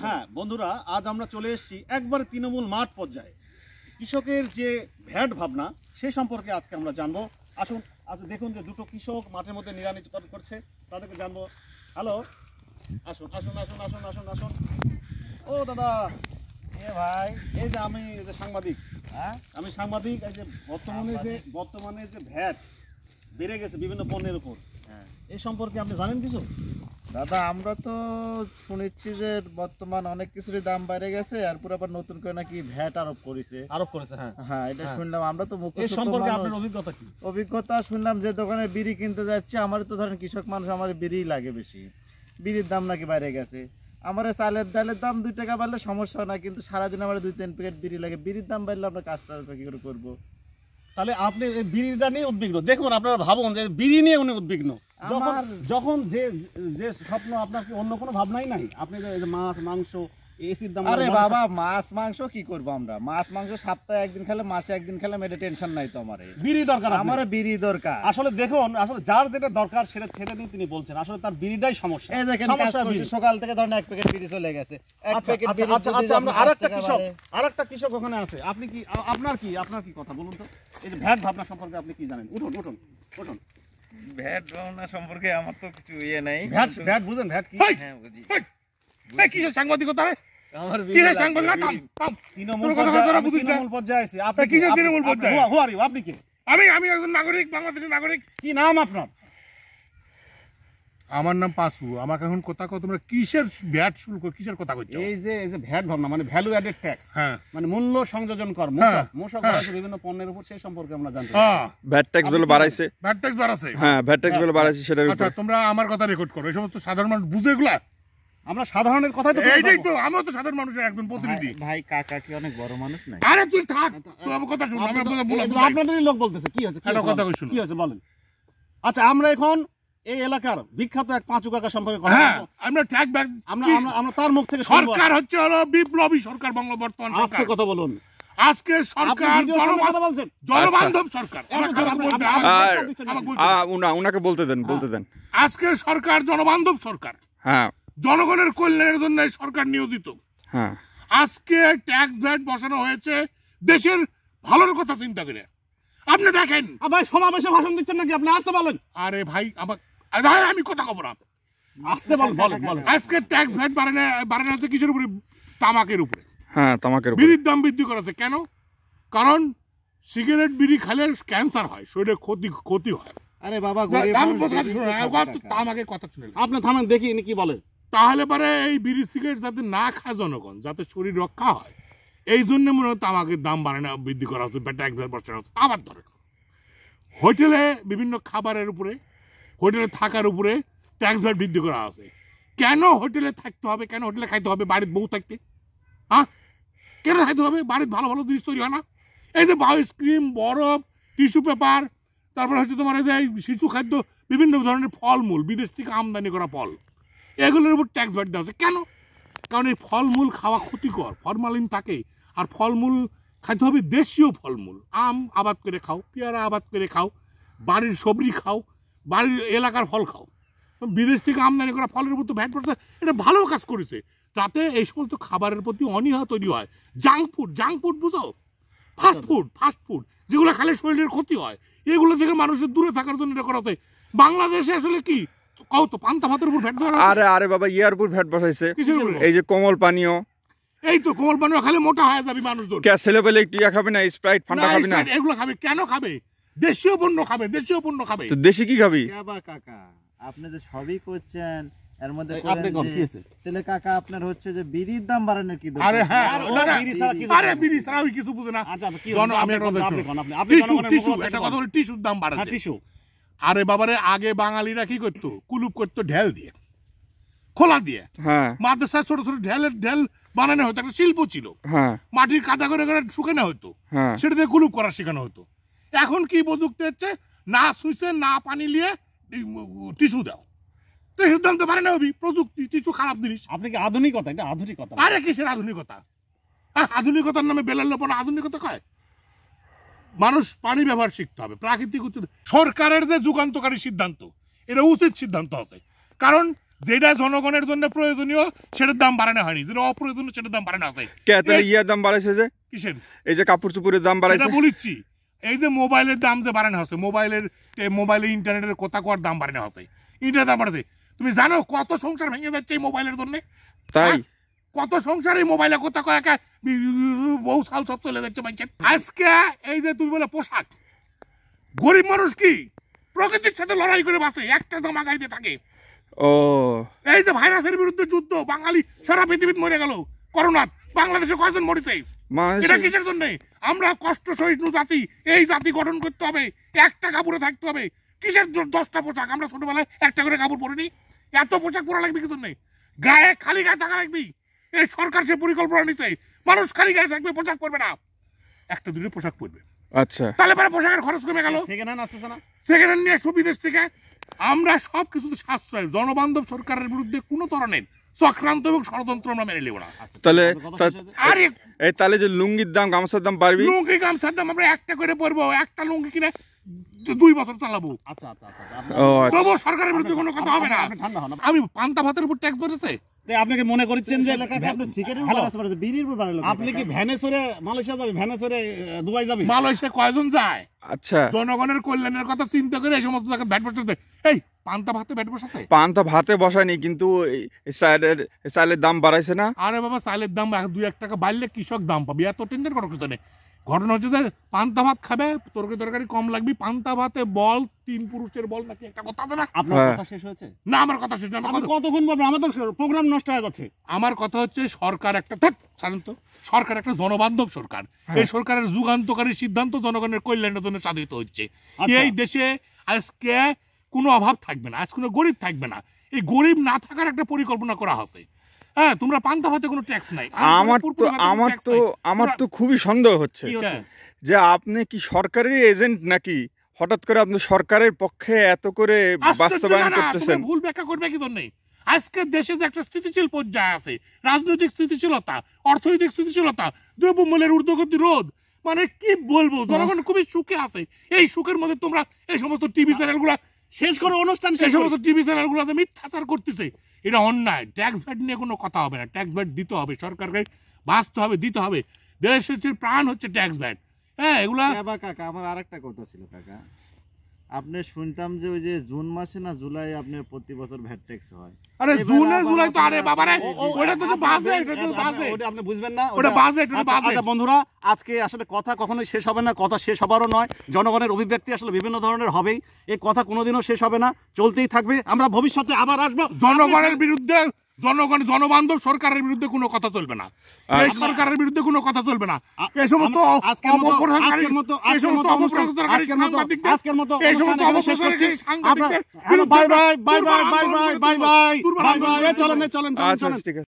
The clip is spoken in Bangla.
হ্যাঁ বন্ধুরা, আজ আমরা চলে এসেছি একবারে তৃণমূল মাঠ পর্যায়ে। কৃষকের যে ভ্যাট ভাবনা সে সম্পর্কে আজকে আমরা জানবো। আসুন আজ দেখুন যে দুটো কৃষক মাঠের মধ্যে নিড়ানি করছে, তাদেরকে জানবো। হ্যালো, আসুন আসুন আসুন আসুন আসুন আসুন। ও দাদা, ভাই এই যে আমি যে সাংবাদিক, আমি সাংবাদিক। এই যে বর্তমানে যে ভ্যাট বেড়ে গেছে বিভিন্ন পণ্যের উপর, এই সম্পর্কে আপনি জানেন কিছু? দাদা আমরা তো শুনেছি যে বর্তমান অনেক কিছুরই দাম বেড়ে গেছে, আর পুরো আবার নতুন করে নাকি ভ্যাট আরোপ করেছে। হ্যাঁ এটা শুনলাম। আমরা তো এই সম্পর্কে আপনার অভিজ্ঞতা কি? অভিজ্ঞতা শুনলাম যে দোকানে বিড়ি কিনতে যাচ্ছি, আমার তো ধরেন কৃষক মানুষ, আমার বিড়ি লাগে বেশি, বিড়ির দাম নাকি বেড়ে গেছে। আমার চালের ডালের দাম 2 টাকা বাড়লে সমস্যা না, কিন্তু সারাদিন আমার 2-3 প্যাকেট বিড়ি লাগে। বিড়ির দাম বাড়লে আমরা কাজটা কি করে করবো? তাহলে আপনি এই বিড়িটা নিয়ে উদ্বিগ্ন। দেখুন আপনারা ভাবুন যে বিড়ি নিয়ে উনি উদ্বিগ্ন, যখন যে স্বপ্ন, আপনার কি অন্য কোনো ভাবনাই নাই? আপনি যে মাছ মাংস এসির দাম। আরে বাবা, মাছ মাংস কি করবো আমরা? মাছ মাংস সপ্তাহে একদিন খেলে, মাসে একদিন খেলে, এটা টেনশন নাই তো। আমার বিড়ি দরকার, আমার বিড়ি দরকার। আসলে দেখুন, আসলে যার যেটা দরকার সেটা নিয়ে তিনি বলছেন, আসলে তার বিড়িটাই সমস্যা। এই দেখেন সকাল থেকে ধরেন 1 প্যাকেট বিড়ি চলে গেছে। আরেকটা কৃষক ওখানে আছে। আপনি কি, আপনার কি কথা বলুন তো? এই যে ভ্যাট ভাবনা সম্পর্কে আপনি কি জানেন? উঠুন উঠুন উঠুন। ভ্যাট ভাবনা সম্পর্কে আমার তো কিছু ইয়ে নাই। ভ্যাট বুঝেন? ভ্যাট কি? হ্যাঁ বুঝি। কিসের সাংবাদিকতা? আমার তৃণমূল পর্যায়ে আছে। আপনি কিসের তৃণমূল পর্যায়ে? আপনি কি? আমি একজন নাগরিক, বাংলাদেশের নাগরিক। কি নাম আপনার? আমার নাম পাসু। আমাকে এখন কথা কও, তোমরা কিসের ভ্যাট শুল্ক, কিসের কথা কইছো? এই যে ভ্যাট ভাবনা মানে ভ্যালু অ্যাডেড ট্যাক্স, মানে মূল্য সংযোজন কর, মূসক বাড়াইছে বিভিন্ন পণ্যের উপর, সেই সম্পর্কে আমরা জানতে চাই। ভ্যাট ট্যাক্স বলে বাড়াইছে। ভ্যাট ট্যাক্স বাড়াইছে, হ্যাঁ ভ্যাট ট্যাক্স বলে বাড়াইছে সেটার উপর। আচ্ছা তোমরা আমার কথা রেকর্ড করো। এই সমস্ত সাধারণ মানুষ বুঝে এগুলা? আমরা সাধারণের কথাই তো, এইটাই তো, আমিও তো সাধারণ মানুষের একজন প্রতিনিধি। ভাই কাকা কি অনেক বড় মানুষ না? আরে তুই থাক, তুই আমার কথা শুন। আমি আপনাদেরই লোক বলতেছে। কি হচ্ছে? একটা কথা কই শুনো। কি হচ্ছে বলেন। আচ্ছা, আমরা এখন এই এলাকার বিখ্যাত এক পাঁচু কাকা সম্পর্কে কথা বলবো। আমরা ট্যাক্স ব্যাক, আমরা তার মুখ থেকে সরকার হচ্ছে হলো বিপ্লবী সরকার, বর্তমান সরকার। কথা বলুন। আজকে সরকার জনবান্ধব সরকার। উনাকে বলতে দেন। আজকে সরকার জনবান্ধব সরকার, হ্যাঁ, জনগণের কল্যাণের জন্য সরকার নিয়োজিত। হ্যাঁ, আজকে ট্যাক্স ভ্যাট বসানো হয়েছে দেশের ভালোর কথা চিন্তা করে। আপনি দেখেন ভাই, সমাবেশে ভাষণ দিচ্ছেন নাকি আপনি? আসতে বলেন। আরে ভাই আমি কথা কব না, আসতে বলেন। আজকে ট্যাক্স ভ্যাট বাড়ানো হচ্ছে কিসের উপরে? তামাকের উপরে। হ্যাঁ, তামাকের উপরে। বিড়ির দাম বৃদ্ধি করেছে কেন? কারণ সিগারেট বিড়ি খেলে ক্যান্সার হয়, শরীরে ক্ষতি হয়। আরে বাবা, তামাকের কথা শুনে আপনি থামেন, দেখি ইনি কি বলেন। তাহলে পরে এই বিড়ি সিগারেট যাতে না খায় জনগণ, যাতে শরীর রক্ষা হয়, এই জন্য মনে হয় তামাকের দাম বাড়ানো বৃদ্ধি করা হচ্ছে, ট্যাক্স ভ্যাট বসানো হচ্ছে। আবার ধরেন হোটেলে বিভিন্ন খাবারের উপরে, হোটেলে থাকার উপরে ট্যাক্স ভ্যাট বৃদ্ধি করা আছে। কেন হোটেলে থাকতে হবে? কেন হোটেলে খাইতে হবে? বাড়ির বউ থাকতে কেন খাইতে হবে? বাড়ির ভালো ভালো জিনিস তৈরি হয় না? এই যে আইসক্রিম, বরফ, টিস্যু পেপার, তারপরে হচ্ছে তোমার এই যে শিশু খাদ্য, বিভিন্ন ধরনের ফলমূল, বিদেশ থেকে আমদানি করা ফল, এগুলোর উপর ট্যাক্স ভ্যাট দেওয়া হচ্ছে। কেন? কারণ এই ফলমূল খাওয়া ক্ষতিকর, ফরমালিন থাকে। আর ফলমূল খাইতে হবে দেশীয় ফলমূল। আম আবাদ করে খাও, পেয়ারা আবাদ করে খাও, বাড়ির সবজি খাও, বাড়ির এলাকার ফল খাও। বিদেশ থেকে আমদানি করা ফলের উপর তো ভ্যাট পড়ছে। এটা ভালো কাজ করেছে, যাতে এই সমস্ত খাবারের প্রতি অনীহা তৈরি হয়। জাঙ্ক ফুড বুঝো? ফাস্ট ফুড যেগুলো খালে শরীরের ক্ষতি হয়, এগুলো থেকে মানুষের দূরে থাকার জন্য এটা করা হচ্ছে। বাংলাদেশে আসলে কি কও তো, পান্তা ভাতের উপর ভ্যাট দেওয়া? আরে বাবা, ইয়ার উপর ভ্যাট বসাইছে। এই যে কোমল পানীয়, এই তো কোমল পানীয় খালে মোটা হয়ে যাবে মানুষজন। ছেলে পেলে একটু ইয়া খাবে না, স্প্রাইট ফান্টা খাবে না, এগুলো খাবে। কেন খাবে? দেশীয় পণ্য খাবে। তো দেশি কি খাবি? কাকা আপনি যে সবই করছেন, এর মধ্যে তাহলে কাকা আপনার হচ্ছে যে বিড়ির দাম বাড়ানোর কি দরকার? আরে হ্যাঁ, আরে বিড়ি ছাড়া ওই কিছু বুঝে না। আমি একটা কথা বলি, টিস্যুর দাম বাড়াচ্ছে। আরে বাবারে, আগে বাঙালিরা কি করতো? কুলুপ করতো ঢেল দিয়ে, খোলা দিয়ে। মাদ্রাসায় ছোট ছোট ঢেল বানানো হতো, একটা শিল্প ছিল। মাটির কাদা করে শুকানো হতো, সেটা দিয়ে কুলুপ করা শেখানো হতো। এখন কি প্রযুক্তি হচ্ছে? না সুইচে না পানি নিয়ে টিস্যু দাও, টিস্যুর দাম তো বাড়ে না। প্রযুক্তি, টিস্যু খারাপ জিনিস। আপনি কি আধুনিকতা? এটা আধুনিকতা। আরে কিসের আধুনিকতা? আধুনিকতার নামে বেলার লোপনা আধুনিকতা কয়? মানুষ পানি ব্যবহার শিখতে হবে, প্রাকৃতিক উচ্চ। সরকারের যে যুগান্তকারী সিদ্ধান্ত, এটা উচিত সিদ্ধান্ত আছে। কারণ যেটা জনগণের জন্য প্রয়োজনীয় সেটার দাম বাড়ানো হয়নি, যেটা অপ্রয়োজনীয় সেটার দাম বাড়ানো আছে। কে তাহলে ইয়ার দাম বাড়াইছে যে কিসের? এই যে কাপড় চোপড়ের দাম বাড়াইছে সেটা বলিচ্ছি। এই যে মোবাইলের দাম যে বাড়ানো হচ্ছে, মোবাইলের ইন্টারনেটের কথা কর দাম বাড়ানো হচ্ছে, ইন্টারনেট দাম বাড়াচ্ছে। তুমি জানো কত সংসার ভেঙে যাচ্ছে এই মোবাইলের জন্য? তাই কত সংসার এই মোবাইলে কথা কয় একা বহু সাল সব চলে যাচ্ছে মানুষের। আজকে এই যে তুমি বলে পোশাক, গরিব মানুষ কি প্রকৃতির সাথে লড়াই করে বাঁচে, একটা দাম আগাইতে থাকে। ও এই যে ভাইরাসের বিরুদ্ধে যুদ্ধ, বাঙালি সারা পৃথিবীতে মরে গেল করোনা, বাংলাদেশে কয়জন মরেছে? এটা কিসের জন্য? আমরা কষ্ট সহিষ্ণু জাতি, এই জাতি গঠন করতে হবে, একটা কাপড়ে থাকতে হবে। কিসের 10টা পোশাক? আমরা ছোটবেলায় একটা করে কাপড় পরিনি, এত পোশাক পরা লাগবে কি জন্য? গায়ে খালি গায়ে থাকা লাগবে। এই সরকার সে পরিকল্পনা নিচ্ছে মানুষ খালি গায়ে থাকবে, পোশাক পরবে না, একটা দুটো পোশাক পরবে। আচ্ছা তাহলে পরে পোশাকের খরচ কমে গেল। সেকেন্ড হ্যান্ড আসতেছে না, সেকেন্ড হ্যান্ড নিয়ে আসবো বিদেশ থেকে। আমরা সবকিছু সাশ্রয়, জনবান্ধব সরকারের বিরুদ্ধে কোনো ধরনের চক্রান্ত এবং ষড়যন্ত্র আমরা মেনে নেব না। তাহলে আরে এই তাহলে যে লুঙ্গির দাম গামছার দাম বাড়বে, লুঙ্গি গামছার দাম আমরা একটা করে পরবো, একটা লুঙ্গি কিনে 2 বছর চালাবো। আচ্ছা আচ্ছা আচ্ছা ও আচ্ছা। তবু সরকারের বিরুদ্ধে কোনো কথা হবে না। আপনি ঠান্ডা হন। আমি পান্তা ভাতের উপর ট্যাক্স ধরেছে, আপনাকে মনে করছেন যে আপনি সিগারেটের উপর আছে বলে বিড়ির উপর বাড়ালো। আপনি কি ভ্যানে চড়ে মালয়েশিয়া যাবে, ভ্যানে চড়ে দুবাই যাবে? মালয়েশিয়া কয়জন যায়? আচ্ছা জনগণের কল্যাণের কথা চিন্তা করে এই সমস্ত জায়গায় ভ্যাট বসাতে। এই পান্তা ভাতে ভ্যাট বসাছে? পান্তা ভাতে বসায়নি, কিন্তু চালের দাম বাড়াইছে না। আরে বাবা, চালের দাম 2-1 টাকা বাড়লে কৃষক দাম পাবে, এত টেন্ডার করার কিছু নেই। ঘটনা হচ্ছে যে পান্তা ভাত খাবে, তরকারি কম লাগবে, পান্তা ভাতে বল 3 পুরুষের বল নাকি একটা কথা আছে না? আপনার হ্যাঁ। কথা শেষ হয়েছে? না, আমার কথা শেষ না। আপনি কতক্ষণ বলবেন? আমাদের প্রোগ্রাম নষ্ট হয়ে যাচ্ছে। আমার কথা হচ্ছে সরকার একটা ছাড়েন তো, সরকার একটা জনবান্ধব সরকার। এই সরকারের যুগান্তকারী সিদ্ধান্ত জনগণের কল্যাণের জন্য সাধিত হচ্ছে। আচ্ছা। এই দেশে আজকে কোনো অভাব থাকবে না, আজ কোনো গরিব থাকবে না। এই গরিব না থাকার একটা পরিকল্পনা করা হচ্ছে। হ্যাঁ, তোমরা পান্তা ভাতে কোনো ট্যাক্স নাই। আমার তো খুবই সন্দেহ হচ্ছে কি হচ্ছে? যে আপনি কি সরকারের এজেন্ট নাকি? হঠাৎ করে আপনি সরকারের পক্ষে এত করে বাস্তবায়ন করতেছেন। ভুল ব্যাখ্যা করবে কি জন্য? আজকে দেশে যে একটা স্থিতিশীল পর্যায়ে আছে, রাজনৈতিক স্থিতিশীলতা, অর্থনৈতিক স্থিতিশীলতা, দ্রব্যমূল্যের ঊর্ধ্বগতি রোধ, মানে কি বলবো, জনগণ খুবই সুখে আছে। এই সুখের মধ্যে তোমরা এই সমস্ত টিভি চ্যানেলগুলো শেষ করে অনুষ্ঠান এই সমস্ত টিভি চ্যানেলগুলোতে মিথ্যাচার করতেছে। এটা অন্যায়। ট্যাক্স ভ্যাট নিয়ে কোনো কথা হবে না, ট্যাক্স ভ্যাট দিতে হবে, সরকারকে বাঁচতে হবে, দিতে হবে। দেশের প্রাণ হচ্ছে ট্যাক্স ভ্যাট। হ্যাঁ, এগুলা কাকা আমার আরেকটা কথা ছিল কাকা, আপনি শুনতাম যে ওই যে জুন মাসে না জুলাই আপনার প্রতি বছর ভ্যাট ট্যাক্স হয়। আরে জুনে জুলাই তো, আরে বাবা রে, ওটা তো বাজে, এটা তো বাজে, ওটা আপনি বুঝবেন না, ওটা বাজে, এটা বাজে। আচ্ছা বন্ধুরা, আজকে আসলে কথা কখনোই শেষ হবে না, কথা শেষ হবারও নয়। জনগণের অভিব্যক্তি আসলে বিভিন্ন ধরনের হবেই, এই কথা কোনোদিনও শেষ হবে না, চলতেই থাকবে। আমরা ভবিষ্যতে আবার আসবো। জনগণের বিরুদ্ধে, জনবান্ধব সরকারের বিরুদ্ধে কোনো কথা চলবে না, এই সরকারের বিরুদ্ধে কোনো কথা চলবে না। এই সমস্ত অপপ্রচারকারী, এই সমস্ত অপপ্রচারকারী সাংবাদিকদের, এই সমস্ত অপপ্রচারকারী সাংবাদিকদের bye bye bye bye bye bye bye bye bye, চলেন চলেন আচ্ছা চলেন। ঠিক আছে।